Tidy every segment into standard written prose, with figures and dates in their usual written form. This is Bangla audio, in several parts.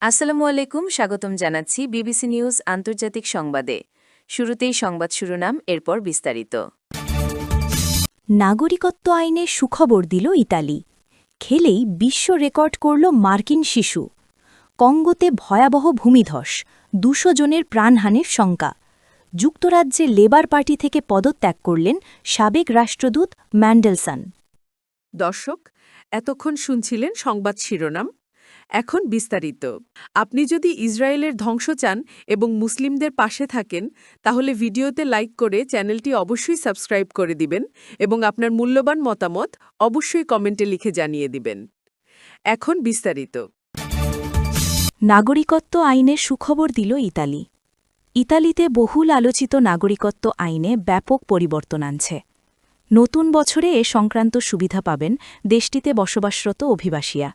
আসসালামু আলাইকুম, স্বাগতম জানাচ্ছি বিবিসি নিউজ আন্তর্জাতিক সংবাদে। শুরুতেই সংবাদ শিরোনাম, এরপর বিস্তারিত। নাগরিকত্ব আইনে সুখবর দিল ইতালি। খেলেই বিশ্ব রেকর্ড করল মার্কিন শিশু। কঙ্গোতে ভয়াবহ ভূমিধস, ২০০ জনের প্রাণহানির শঙ্কা। যুক্তরাজ্যে লেবার পার্টি থেকে পদত্যাগ করলেন সাবেক রাষ্ট্রদূত ম্যান্ডেলসন। দর্শক, এতক্ষণ শুনছিলেন সংবাদ শিরোনাম। এখন বিস্তারিত। আপনি যদি ইসরায়েলের ধ্বংস চান এবং মুসলিমদের পাশে থাকেন, তাহলে ভিডিওতে লাইক করে চ্যানেলটি অবশ্যই সাবস্ক্রাইব করে দিবেন এবং আপনার মূল্যবান মতামত অবশ্যই কমেন্টে লিখে জানিয়ে দিবেন। এখন বিস্তারিত। নাগরিকত্ব আইনে সুখবর দিল ইতালি। ইতালিতে বহুল আলোচিত নাগরিকত্ব আইনে ব্যাপক পরিবর্তন আনছে। নতুন বছরে এ সংক্রান্ত সুবিধা পাবেন দেশটিতে বসবাসরত অভিবাসীরা।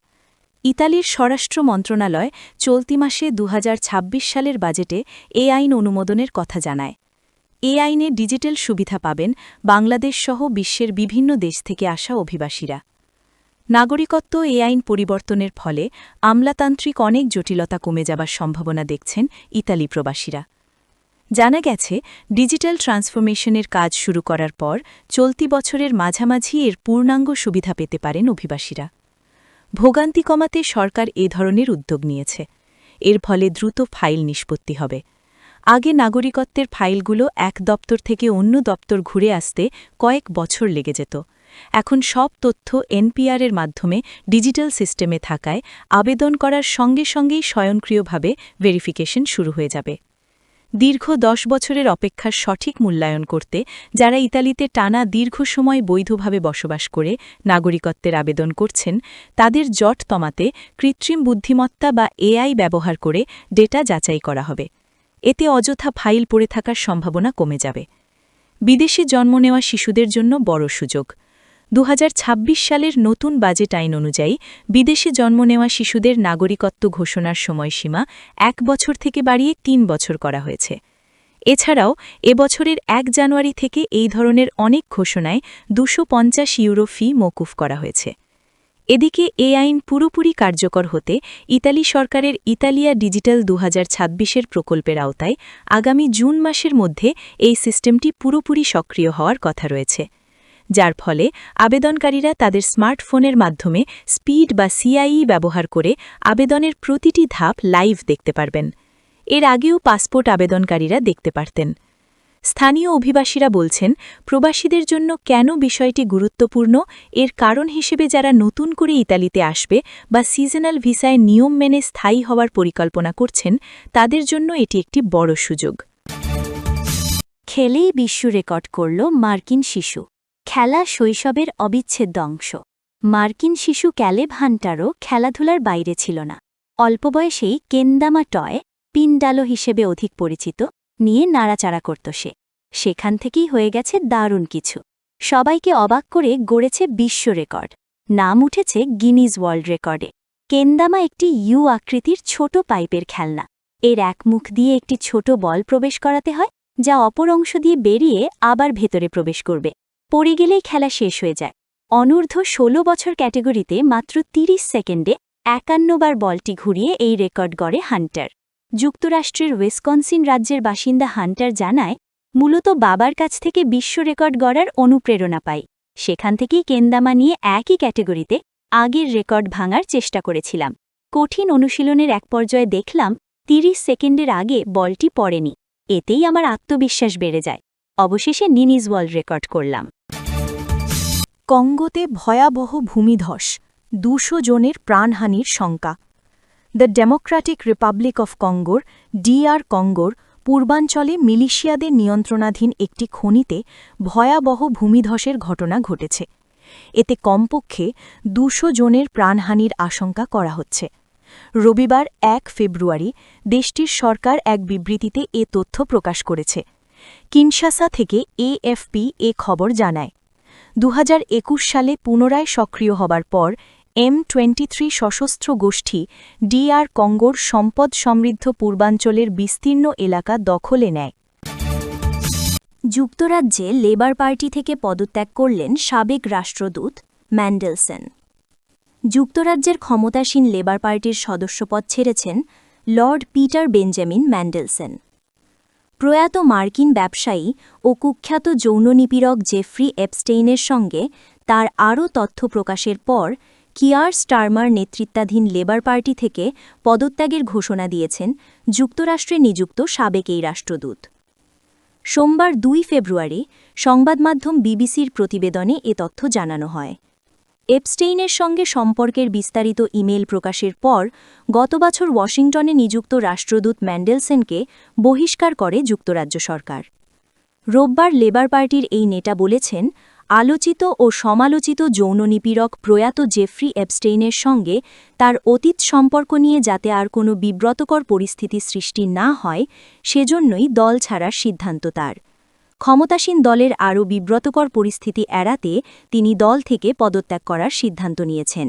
ইতালির স্বরাষ্ট্র মন্ত্রণালয় চলতি মাসে ২০২৬ সালের বাজেটে এ আইন অনুমোদনের কথা জানায়। এ আইনে ডিজিটাল সুবিধা পাবেন বাংলাদেশ সহ বিশ্বের বিভিন্ন দেশ থেকে আসা অভিবাসীরা। নাগরিকত্ব এ আইন পরিবর্তনের ফলে আমলাতান্ত্রিক অনেক জটিলতা কমে যাবার সম্ভাবনা দেখছেন ইতালি প্রবাসীরা। জানা গেছে, ডিজিটাল ট্রান্সফরমেশনের কাজ শুরু করার পর চলতি বছরের মাঝামাঝি এর পূর্ণাঙ্গ সুবিধা পেতে পারেন অভিবাসীরা। ভোগান্তি কমাতে সরকার এ ধরনের উদ্যোগ নিয়েছে। এর ফলে দ্রুত ফাইল নিষ্পত্তি হবে। আগে নাগরিকত্বের ফাইলগুলো এক দপ্তর থেকে অন্য দপ্তর ঘুরে আসতে কয়েক বছর লেগে যেত। এখন সব তথ্য এনপিআরের মাধ্যমে ডিজিটাল সিস্টেমে থাকায় আবেদন করার সঙ্গে সঙ্গেই স্বয়ংক্রিয়ভাবে ভেরিফিকেশন শুরু হয়ে যাবে। দীর্ঘ ১০ বছরের অপেক্ষার সঠিক মূল্যায়ন করতে যারা ইতালিতে টানা দীর্ঘ সময় বৈধভাবে বসবাস করে নাগরিকত্বের আবেদন করছেন, তাদের জট কমাতে কৃত্রিম বুদ্ধিমত্তা বা এআই ব্যবহার করে ডেটা যাচাই করা হবে। এতে অযথা ফাইল পড়ে থাকার সম্ভাবনা কমে যাবে। বিদেশে জন্ম নেওয়া শিশুদের জন্য বড় সুযোগ। ২০২৬ সালের নতুন বাজেট আইন অনুযায়ী বিদেশে জন্ম নেওয়া শিশুদের নাগরিকত্ব ঘোষণার সময়সীমা ১ বছর থেকে বাড়িয়ে ৩ বছর করা হয়েছে। এছাড়াও এবছরের ১ জানুয়ারি থেকে এই ধরনের অনেক ঘোষণায় ২৫০ ইউরো ফি মওকুফ করা হয়েছে। এদিকে এ আইন পুরোপুরি কার্যকর হতে ইতালি সরকারের ইতালিয়া ডিজিটাল ২০২৬-এর প্রকল্পের আওতায় আগামী জুন মাসের মধ্যে এই সিস্টেমটি পুরোপুরি সক্রিয় হওয়ার কথা রয়েছে, যার ফলে আবেদনকারীরা তাদের স্মার্টফোনের মাধ্যমে স্পিড বা সিআইই ব্যবহার করে আবেদনের প্রতিটি ধাপ লাইভ দেখতে পারবেন। এর আগেও পাসপোর্ট আবেদনকারীরা দেখতে পারতেন। স্থানীয় অভিবাসীরা বলছেন, প্রবাসীদের জন্য কেন বিষয়টি গুরুত্বপূর্ণ এর কারণ হিসেবে যারা নতুন করে ইতালিতে আসবে বা সিজনাল ভিসায় নিয়ম মেনে স্থায়ী হওয়ার পরিকল্পনা করছেন, তাদের জন্য এটি একটি বড় সুযোগ। খেলেই বিশ্ব রেকর্ড করল মার্কিন শিশু। খেলা শৈশবের অবিচ্ছেদ্য অংশ। মার্কিন শিশু ক্যালেব হান্টারও খেলাধুলার বাইরে ছিল না। অল্প বয়সেই কেন্দামা টয়, পিনডালো হিসেবে অধিক পরিচিত, নিয়ে নাড়াচাড়া করত সে। সেখান থেকেই হয়ে গেছে দারুণ কিছু। সবাইকে অবাক করে গড়েছে বিশ্ব রেকর্ড। নাম উঠেছে গিনিজ ওয়ার্ল্ড রেকর্ডে। কেন্দামা একটি ইউ আকৃতির ছোট পাইপের খেলনা। এর এক মুখ দিয়ে একটি ছোট বল প্রবেশ করাতে হয়, যা অপর অংশ দিয়ে বেরিয়ে আবার ভেতরে প্রবেশ করবে। পড়ে গেলেই খেলা শেষ হয়ে যায়। অনূর্ধ্ব ১৬ বছর ক্যাটেগরিতে মাত্র ৩০ সেকেন্ডে ৫১ বার বলটি ঘুরিয়ে এই রেকর্ড গড়ে হান্টার। যুক্তরাষ্ট্রের উইসকনসিন রাজ্যের বাসিন্দা হান্টার জানায়, মূলত বাবার কাছ থেকে বিশ্ব রেকর্ড গড়ার অনুপ্রেরণা পাই। সেখান থেকেই কেন্দামা নিয়ে একই ক্যাটেগরিতে আগের রেকর্ড ভাঙার চেষ্টা করেছিলাম। কঠিন অনুশীলনের এক পর্যায়ে দেখলাম ৩০ সেকেন্ডের আগে বলটি পড়েনি। এতেই আমার আত্মবিশ্বাস বেড়ে যায়। অবশেষে গিনিজ ওয়ার্ল্ড রেকর্ড করলাম। কঙ্গোতে ভয়াবহ ভূমিধস, ২০০ জনের প্রাণহানির শঙ্কা। দ্য ডেমোক্রেটিক রিপাবলিক অফ কঙ্গোর DR কঙ্গোর পূর্বাঞ্চলে মিলিশিয়াদের নিয়ন্ত্রণাধীন একটি খনিতে ভয়াবহ ভূমিধসের ঘটনা ঘটেছে। এতে কমপক্ষে ২০০ জনের প্রাণহানির আশঙ্কা করা হচ্ছে। রবিবার ১ ফেব্রুয়ারি দেশটির সরকার এক বিবৃতিতে এ তথ্য প্রকাশ করেছে। কিনশাসা থেকে AFP এ খবর জানায়, ২০২১ সালে পুনরায় সক্রিয় হবার পর M23 সশস্ত্র গোষ্ঠী DR কঙ্গোর সম্পদ সমৃদ্ধ পূর্বাঞ্চলের বিস্তীর্ণ এলাকা দখলে নেয়। যুক্তরাজ্যে লেবার পার্টি থেকে পদত্যাগ করলেন সাবেক রাষ্ট্রদূত ম্যান্ডেলসন। যুক্তরাজ্যের ক্ষমতাসীন লেবার পার্টির সদস্যপদ ছেড়েছেন লর্ড পিটার বেঞ্জামিন ম্যান্ডেলসন। প্রয়াত মার্কিন ব্যবসায়ী ও কুখ্যাত যৌন নিপীড়ক জেফ্রি এপস্টেইনের সঙ্গে তার আরও তথ্য প্রকাশের পর কিয়ার স্টারমার নেতৃত্বাধীন লেবার পার্টি থেকে পদত্যাগের ঘোষণা দিয়েছেন যুক্তরাষ্ট্রে নিযুক্ত সাবেক এই রাষ্ট্রদূত। সোমবার ২ ফেব্রুয়ারি সংবাদমাধ্যম বিবিসির প্রতিবেদনে এ তথ্য জানানো হয়। এপস্টেইনের সঙ্গে সম্পর্কের বিস্তারিত ইমেল প্রকাশের পর গত বছর ওয়াশিংটনে নিযুক্ত রাষ্ট্রদূত ম্যান্ডেলসনকে বহিষ্কার করে যুক্তরাজ্য সরকার। রোববার লেবার পার্টির এই নেতা বলেছেন, আলোচিত ও সমালোচিত যৌন নিপীড়ক প্রয়াত জেফ্রি এপস্টেইনের সঙ্গে তার অতীত সম্পর্ক নিয়ে যাতে আর কোনো বিব্রতকর পরিস্থিতি সৃষ্টি না হয় সেজন্যই দল ছাড়ার সিদ্ধান্ত তার। ক্ষমতাসীন দলের আরও বিব্রতকর পরিস্থিতি এড়াতে তিনি দল থেকে পদত্যাগ করার সিদ্ধান্ত নিয়েছেন।